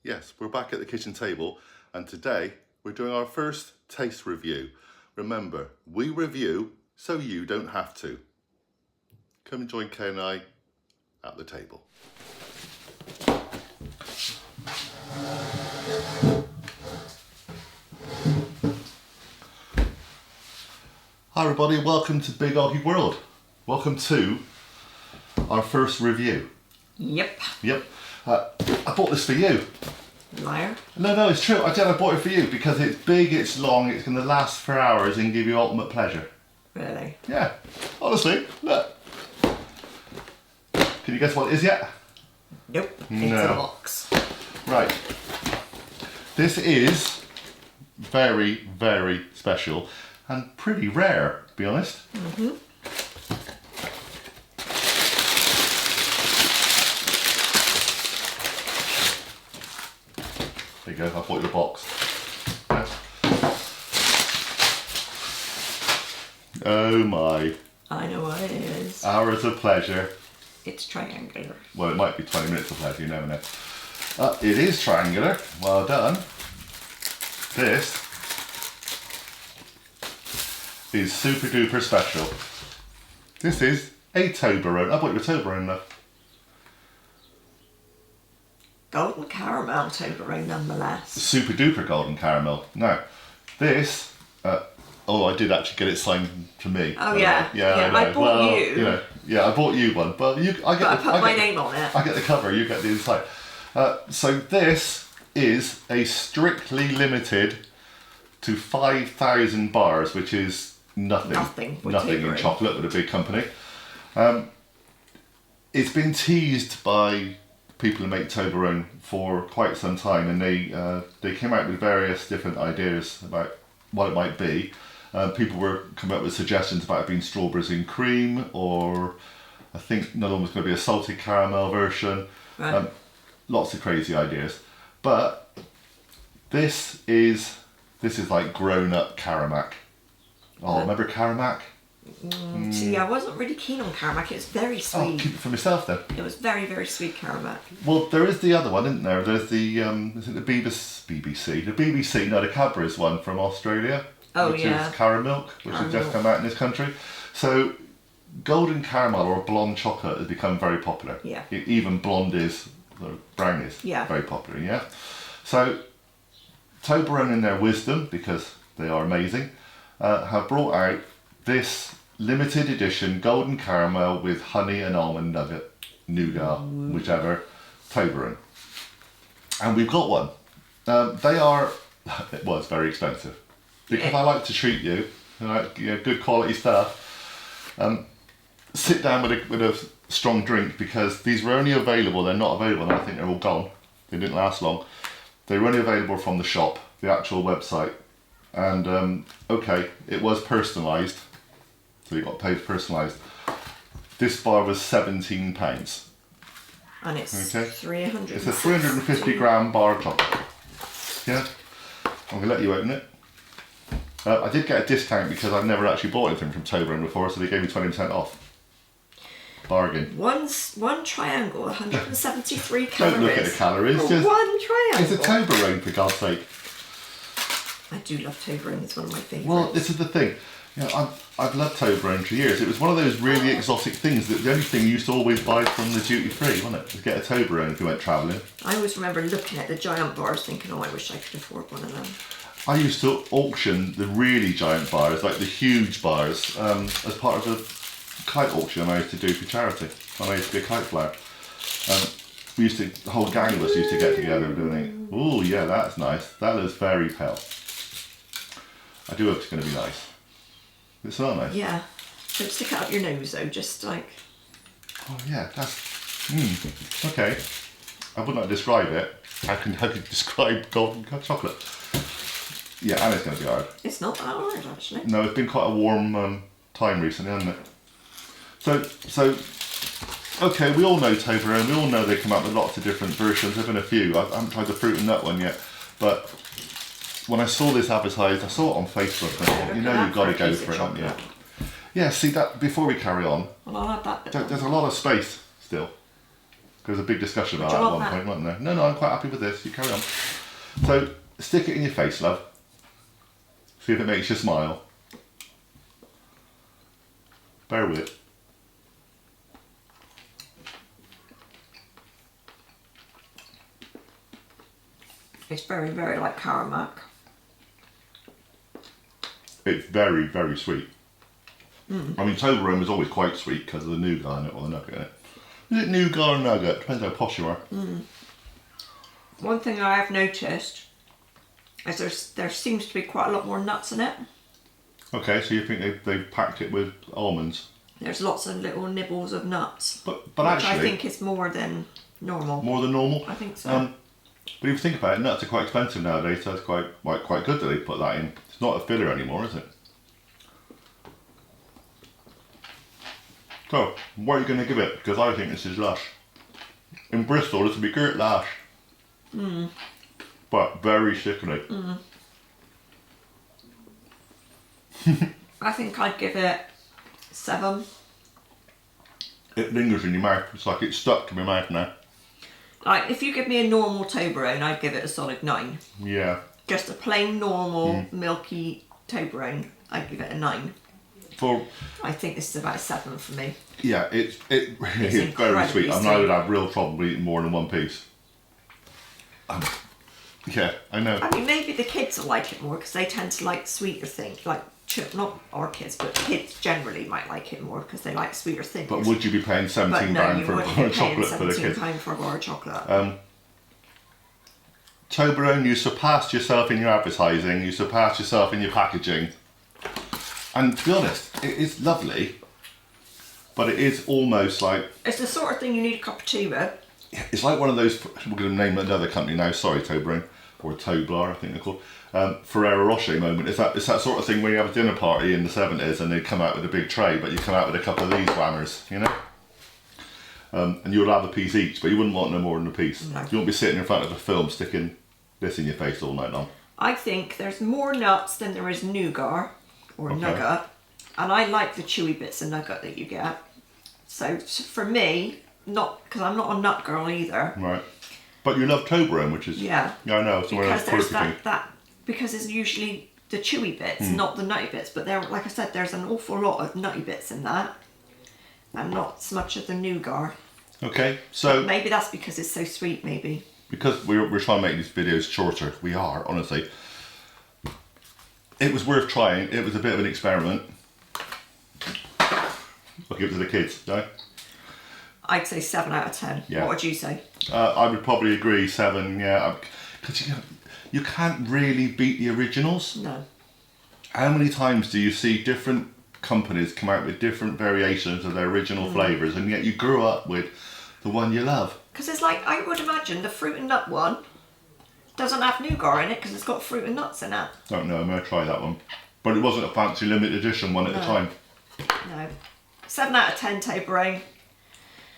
Yes, we're back at the kitchen table and today we're doing our first taste review. Remember, we review so you don't have to. Come and join Kay and I at the table. Hi everybody, welcome to Big Oggie World. Welcome to our first review. Yep. I bought this for you. Liar. No, it's true. I bought it for you because it's big, it's long, it's going to last for hours and give you ultimate pleasure. Really? Yeah, honestly, look. Can you guess what it is yet? Nope. No. It's a box. Right. This is very, very special and pretty rare, to be honest. Mm-hmm. There you go, I bought you a box. Yeah. Oh my. I know what it is. Hours of pleasure. It's triangular. Well, it might be 20 minutes of pleasure, you never know. It is triangular. Well done. This is super duper special. This is a Toblerone. I bought you a Toblerone though. Golden caramel Toblerone nonetheless. Super duper golden caramel. Now, this, I did actually get it signed to me. Oh yeah. Yeah, I bought you. Yeah, I bought you one, but I put my name on it. I get the cover, you get the inside. So this is a strictly limited to 5,000 bars, which is nothing in chocolate with a big company. It's been teased by people who make Toblerone for quite some time, and they came out with various different ideas about what it might be. People were coming up with suggestions about it being strawberries and cream, or I think another one was going to be a salted caramel version. Right. Lots of crazy ideas, but this is like grown-up Caramac. Oh, remember Caramac? See, I wasn't really keen on Caramac. It was very sweet. Oh, keep it for myself then. It was very, very sweet Caramac. Well, there is the other one, isn't there? There's the is it the BBC? The BBC, no, the Cadbury's one from Australia. Oh, which yeah. is Caramilk, which has just come out in this country. So, golden caramel or blonde chocolate has become very popular. Yeah. Even blonde is, or brown is very popular, yeah? So, Toblerone in their wisdom, because they are amazing, have brought out this limited edition golden caramel with honey and almond nougat, whichever, Toblerone. And we've got one. It's very expensive. Because I like to treat you, good quality stuff. Sit down with a strong drink, because these were only available. They're not available now. I think they're all gone. They didn't last long. They were only available from the shop, the actual website. And it was personalised, so you got paid personalised. This bar was £17. And it's 300. It's a 350 gram bar of chocolate. Yeah, I'm gonna let you open it. I did get a discount because I've never actually bought anything from Toblerone before, so they gave me 20% off. Bargain. One triangle, 173 calories. Don't look at the calories. One triangle. It's a Toblerone, for God's sake. I do love Toblerone. It's one of my favourites. Well, this is the thing. I've loved Toblerone for years. It was one of those really exotic things that the only thing you used to always buy from the duty free, wasn't it? To get a Toblerone if you went travelling. I always remember looking at the giant bars thinking, oh, I wish I could afford one of them. I used to auction the really giant bars, like the huge bars, as part of a kite auction I used to do for charity. When I used to be a kite flyer. The whole gang of us used to get together and donate. Oh yeah, that's nice. That looks very pale. I do hope it's going to be nice. It smells nice. Yeah. Don't stick it up your nose though, just like... Oh yeah, that's... okay. I would not describe it. How can you describe golden chocolate? Yeah, and it's going to be hard. It's not that hard, actually. No, it's been quite a warm time recently, hasn't it? So, okay, we all know Toblerone. We all know they come out with lots of different versions. There've been a few. I haven't tried the fruit and nut one yet, but when I saw this advertised, I saw it on Facebook, and I thought, you've got to go for it, haven't you? Yeah, see that, before we carry on, well, I'll add that bit there's a lot of space still. There was a big discussion about Do that you at want one that? point, wasn't there? No, I'm quite happy with this. You carry on. So, stick it in your face, love. See if it makes you smile. Bear with. It's very, very like Caramac. It's very, very sweet. I mean, Toblerone was always quite sweet because of the nougat in it or the nugget in it. Is it nougat or nugget? Depends how posh you are. One thing I have noticed is there seems to be quite a lot more nuts in it. Okay, so you think they've packed it with almonds? There's lots of little nibbles of nuts. But which actually... I think is more than normal. More than normal? I think so. But if you think about it, nuts are quite expensive nowadays, so it's quite good that they put that in. It's not a filler anymore, is it? So, what are you going to give it? Because I think this is lush. In Bristol, this would be great lush. But very sickly. I think I'd give it 7. It lingers in your mouth. It's like it's stuck to my mouth now. Like, if you give me a normal Toblerone, I'd give it a solid 9. Yeah. Just a plain, normal, milky Toblerone, I'd give it a 9. I think this is about a 7 for me. Yeah, it really is very sweet. I mean, I would have real trouble eating more than one piece. Yeah, I know. I mean, maybe the kids will like it more because they tend to like sweeter things. Like, not our kids, but kids generally might like it more because they like sweeter things. But would you be paying £17 for a bar of chocolate for the kids? £17 for a bar of chocolate. Toblerone, you surpassed yourself in your advertising, you surpassed yourself in your packaging. And to be honest, it is lovely, but it is almost like... It's the sort of thing you need a cup of tea with. It's like one of those, we're going to name another company now, sorry Toblerone, or Tobler I think they're called, Ferrero Rocher moment. It's that sort of thing when you have a dinner party in the 70s and they come out with a big tray, but you come out with a couple of these whammers, you know? And you'll have a piece each, but you wouldn't want no more than a piece. No. You won't be sitting in front of a film sticking this in your face all night long. I think there's more nuts than there is nougat, or nugget, and I like the chewy bits of nugget that you get. So for me, not because I'm not a nut girl either. Right. But you love Toblerone, which is... Yeah. Yeah, I know. It's one of Because those there's quirky things. because it's usually the chewy bits, not the nutty bits. But there, like I said, there's an awful lot of nutty bits in that, and not as much of the nougat. Okay, so... Maybe that's because it's so sweet, maybe. Because we're trying to make these videos shorter. We are, honestly. It was worth trying. It was a bit of an experiment. I'll give it to the kids, no? I'd say 7 out of 10. Yeah. What would you say? I would probably agree, 7, yeah. Because you can't really beat the originals. No. How many times do you see different companies come out with different variations of their original flavours, and yet you grew up with the one you love? Because it's like, I would imagine the fruit and nut one doesn't have nougat in it because it's got fruit and nuts in it. Don't know, I'm going to try that one. But it wasn't a fancy limited edition one at the time. No. 7 out of 10 Toblerone.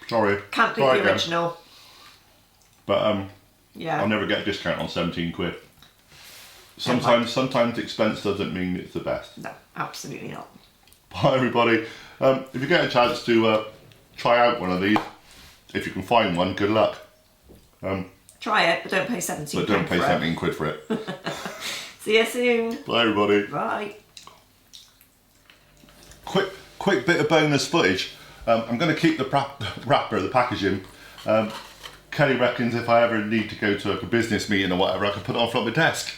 Sorry. Can't beat Try the again. original. But Yeah. I'll never get a discount on 17 quid. Sometimes expense doesn't mean it's the best. No, absolutely not. Bye everybody. If you get a chance to try out one of these, if you can find one, good luck. Try it, but don't pay 17 But don't pay for 17 quid for it. See you soon. Bye everybody. Bye. Quick bit of bonus footage. I'm going to keep the wrapper, the packaging. Kelly reckons if I ever need to go to a business meeting or whatever, I can put it on front of my desk.